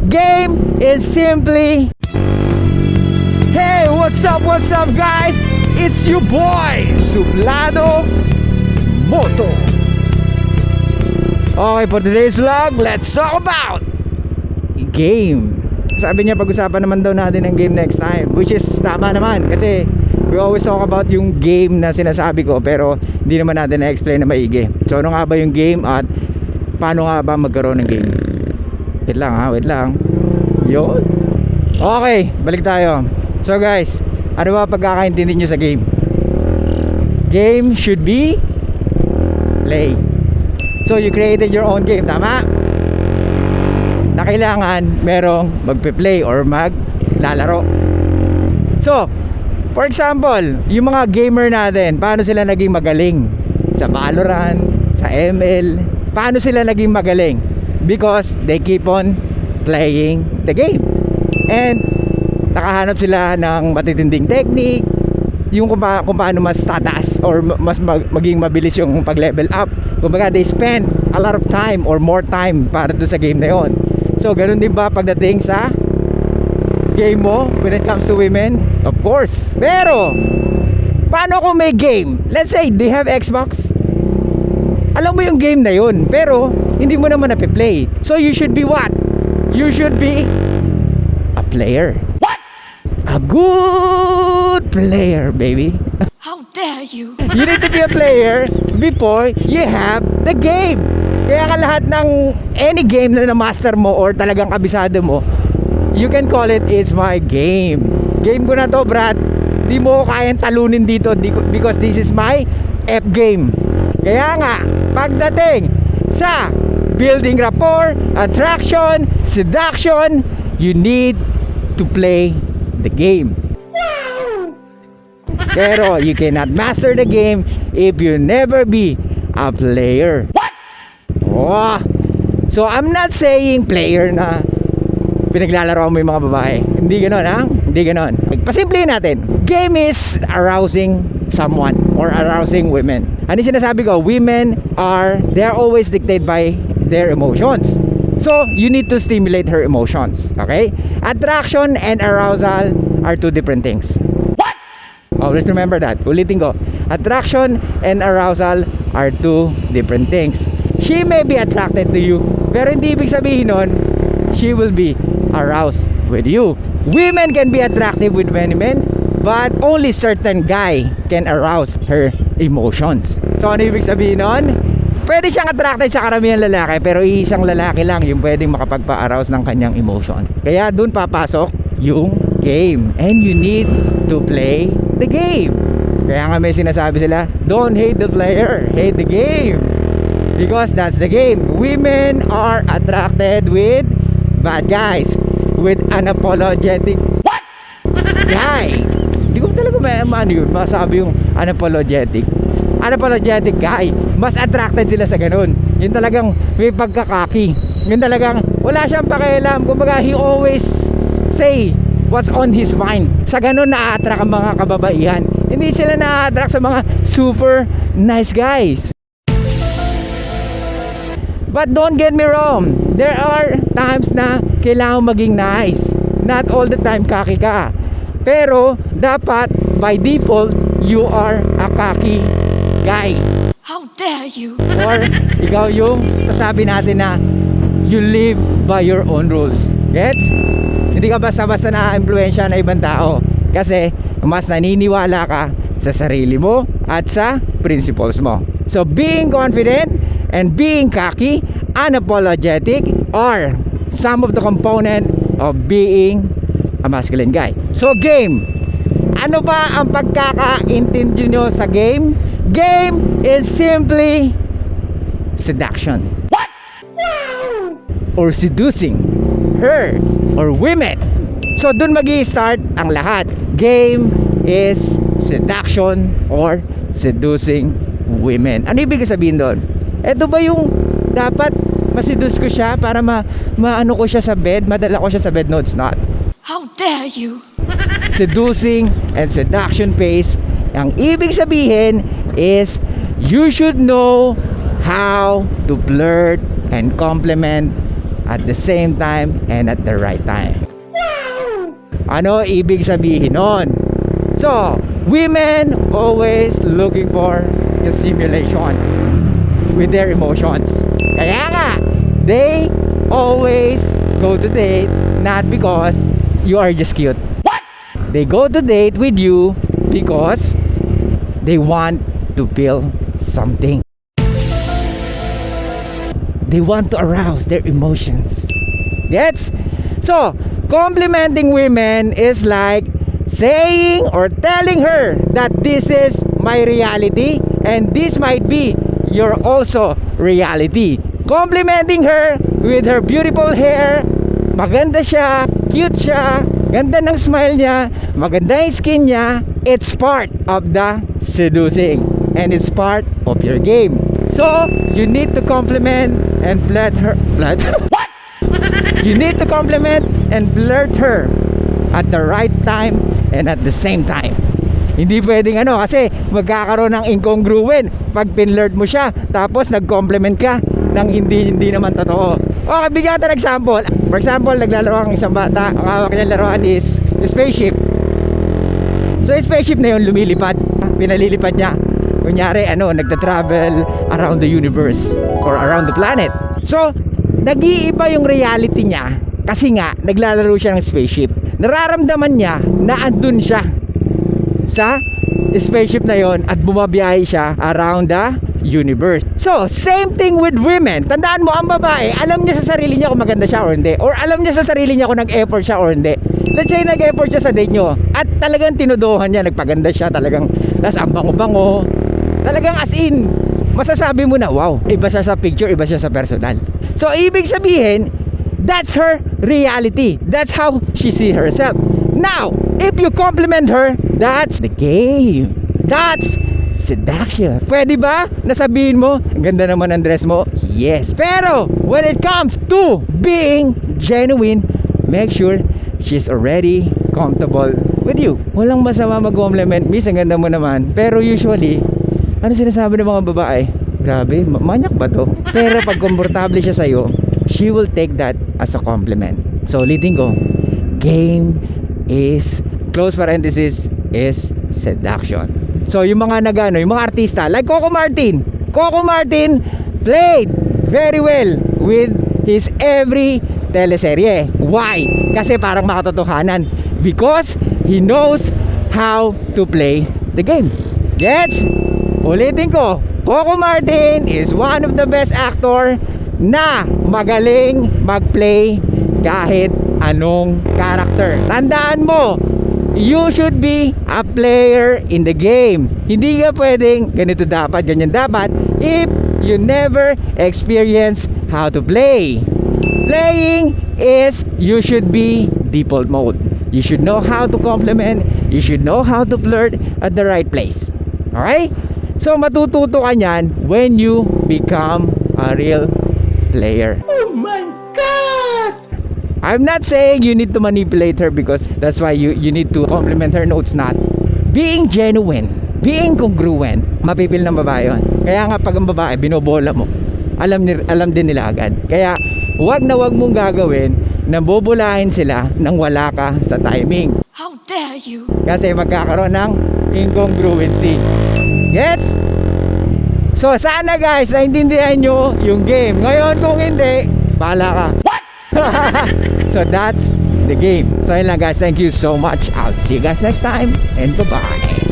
Game is simply... Hey, what's up guys? It's your boy, Suplado Moto. Okay, for today's vlog, let's talk about game. Sabi niya pag-usapan naman daw natin ng game next time, which is tama naman kasi we always talk about yung game na sinasabi ko pero hindi naman natin na-explain na maigi. So ano nga ba yung game at paano nga ba magkaroon ng game? Wait lang. Yun. Okay, balik tayo. So guys, ano ba pagkakaintindi nyo sa game? Game should be play. So you created your own game, tama? Na kailangan merong magpe-play or maglalaro. So, for example, yung mga gamer natin, paano sila naging magaling? Sa Valorant, sa ML, paano sila naging magaling? Because they keep on playing the game. And nakahanap sila ng matitinding technique, yung kung paano mas tataas or mas maging mabilis yung pag-level up. Kumbaga they spend a lot of time or more time para doon sa game na yon. So ganun din ba pagdating sa game mo when it comes to women? Of course. Pero paano kung may game? Let's say they have Xbox. Alam mo yung game na yun, pero hindi mo naman nape-play. So you should be what? You should be a player. A good player, baby. How dare you? You need to be a player before you have the game. Kaya ka lahat ng any game na na-master mo or talagang kabisado mo, you can call it, it's my game. Game ko na to, Brad. Di mo ko kayang talunin dito because this is my F game. Kaya nga, pagdating sa building rapport, attraction, seduction, you need to play the game. Pero you cannot master the game if you never be a player. What? Oh. So I'm not saying player na pinaglalaro mo yung mga babae. Hindi ganoon, ha? Hindi ganoon. Pasimplihin natin. Game is arousing someone or arousing women. Ano yung sinasabi ko? Women they're always dictated by their emotions. So, you need to stimulate her emotions. Okay? Attraction and arousal are two different things. What? Always remember that. Ulitin ko. Attraction and arousal are two different things. She may be attracted to you, pero hindi ibig sabihin nun, she will be aroused with you. Women can be attractive with many men, but only certain guy can arouse her emotions. So, ano ibig sabihin nun? Pwede siyang attracted sa karamihan lalaki, pero isang lalaki lang yung pwedeng makapagpa-arouse ng kanyang emotion. Kaya dun papasok yung game. And you need to play the game. Kaya nga may sinasabi sila, don't hate the player, hate the game. Because that's the game. Women are attracted with bad guys, with unapologetic guy. Hindi ko talaga masabi yung unapologetic guy. Mas attracted sila sa ganun. Yun talagang may pagkakaki. Yun talagang wala siyang pakialam. Kumbaga he always say what's on his mind. Sa ganun na-attract ang mga kababaihan. Hindi sila na-attract sa mga super nice guys. But don't get me wrong, there are times na kailangan maging nice. Not all the time kaki ka. Pero dapat by default you are a kaki guy. How dare you? Or ikaw yung masabi natin na you live by your own rules. Gets? Hindi ka basta-basta na-influensya na ibang tao. Kasi mas naniniwala ka sa sarili mo at sa principles mo. So being confident and being cocky, unapologetic are some of the component of being a masculine guy. So game, ano ba ang pagkakaintindi nyo sa game? Game is simply seduction. What? Or seducing her or women. So dun magi-start ang lahat. Game is seduction or seducing women. Ano ibig sabihin doon? Ito ba yung dapat maseduce ko siya para maano ko siya sa bed, madala ko siya sa bed? No, it's not. How dare you? Seducing and seduction phase, ang ibig sabihin is you should know how to flirt and compliment at the same time and at the right time. Ano ibig sabihin nun? So, women always looking for the stimulation with their emotions. Kaya nga, they always go to date not because you are just cute. What? They go to date with you because they want to feel something. They want to arouse their emotions. Gets? So, complimenting women is like saying or telling her that this is my reality and this might be your also reality. Complimenting her with her beautiful hair, maganda siya, cute siya, ganda ng smile niya, maganda yung skin niya, it's part of the seducing and it's part of your game. So, you need to compliment and flirt her. What? You need to compliment and flirt her at the right time and at the same time. Hindi pwedeng kasi magkakaroon ng incongruent pag pinlert mo siya tapos nag-compliment ka ng hindi naman totoo. Okay, bigyan kita ng example. For example, naglalaro ang isang bata, ang hawak niyang laruan is spaceship. So, yung spaceship na yun lumilipad, pinalilipad niya. Kunyari, nagta-travel around the universe or around the planet. So, nag-iiba yung reality niya kasi nga, naglalaro siya ng spaceship. Nararamdaman niya na andun siya sa spaceship na yon at bumabiyahe siya around the universe. So, same thing with women. Tandaan mo, ang babae, alam niya sa sarili niya kung maganda siya or hindi. Or alam niya sa sarili niya kung nag-effort siya or hindi. Let's say nag-effort siya sa date nyo at talagang tinuduhan niya, nagpaganda siya, talagang ang bango-bango. Talagang as in, masasabi mo na, wow, iba siya sa picture, iba siya sa personal. So, ibig sabihin, that's her reality. That's how she see herself. Now, if you compliment her, that's the game. That's seduction. Pwede ba nasabihin mo, ang ganda naman ang dress mo? Yes. Pero, when it comes to being genuine, make sure she's already comfortable with you. Walang masama mag-compliment, miss, ang ganda mo naman. Pero usually, ano sinasabi ng mga babae? Grabe, manyak ba to? Pero pag komportable siya sa'yo, she will take that as a compliment. So, ulitin ko, game is, close parenthesis, is seduction. So, yung mga yung mga artista, like Coco Martin. Coco Martin played very well with his every teleserye. Why? Kasi parang makatotohanan. Because he knows how to play the game. Gets? Ulitin ko, Coco Martin is one of the best actor na magaling mag-play kahit anong character. Tandaan mo, you should be a player in the game. Hindi ka pwedeng ganito dapat, ganyan dapat if you never experience how to play. Playing is, you should be default mode. You should know how to compliment. You should know how to flirt at the right place. Okay? So matututo ka niyan when you become a real player. Oh my God! I'm not saying you need to manipulate her because that's why you need to compliment her. No, it's not. Being genuine, being congruent, mapipil ng babae yun. Kaya nga pag ang babae, binobola mo, alam din nila agad. Kaya wag na wag mong gagawin na bubulahin sila nang wala ka sa timing. How dare you? Kasi magkakaroon ng incongruency. Gets? So sana guys, naintindihan nyo yung game. Ngayon kung hindi, bahala ka. What? So that's the game. So yun lang guys, thank you so much. I'll see you guys next time and bye-bye.